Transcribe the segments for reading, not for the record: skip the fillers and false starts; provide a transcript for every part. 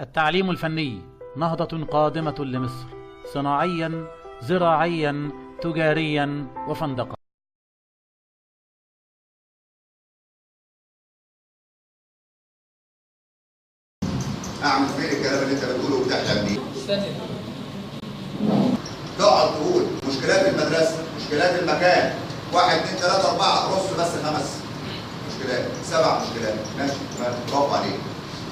التعليم الفني نهضة قادمة لمصر، صناعيا، زراعيا، تجاريا، وفندقا. اعمل فين الكلام اللي انت بتقوله وبتحلم بيه؟ تقعد تقول مشكلات المدرسه، مشكلات المكان، 1 2 3 4 رص بس 5 مشكلات، 7 مشكلات، ماشي، برافو عليك.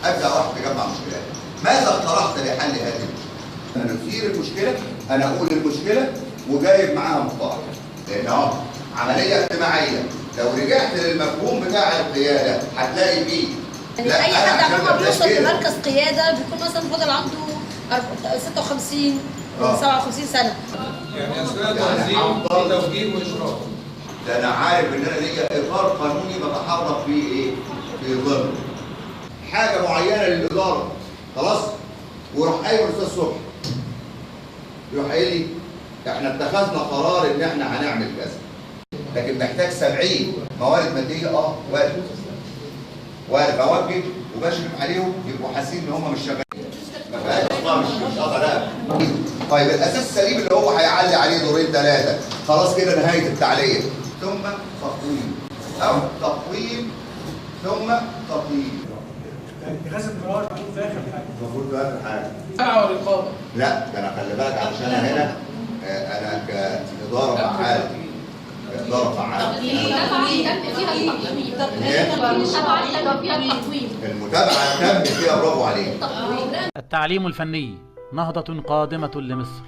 ابدا واحد تجمع مشكلات. ماذا اقترحت لحل هذه المشكله؟ انا نثير المشكله، انا اقول المشكله وجايب معاها مقترح. لان عمليه اجتماعيه، لو رجعت للمفهوم بتاع القياده هتلاقي فيه يعني اي حد عمره بيوصل لمركز قياده بيكون مثلا فاضل عنده 56 57 سنه. يعني اثناء تنظيم توجيه واشراف. ده انا عارف ان انا ليا اطار قانوني بتحرك فيه ايه؟ في ظل حاجه معينه للاداره، خلاص؟ ويروح قايل الاستاذ صبحي يروح قايل لي احنا اتخذنا قرار ان احنا هنعمل كذا، لكن محتاج 70 موارد ماديه. وارد اوجه وبشرف عليهم يبقوا حاسين ان هم مش شغالين. ما فيهاش اصلا مش قدر. طيب الاساس السليم اللي هو هيعلي عليه دورين 3، خلاص كده نهايه التعليق. ثم تقويم او تقويم ثم تقييم. اتخاذ القرار المفروض في اخر حاجه. المفروض في اخر حاجه. متابعه ورقابه. لا ده انا خلي بالك علشان انا هنا انا كاداره فعاله. اداره فعاله. المتابعه تم فيها، برافو عليك. التعليم الفني نهضة قادمة لمصر،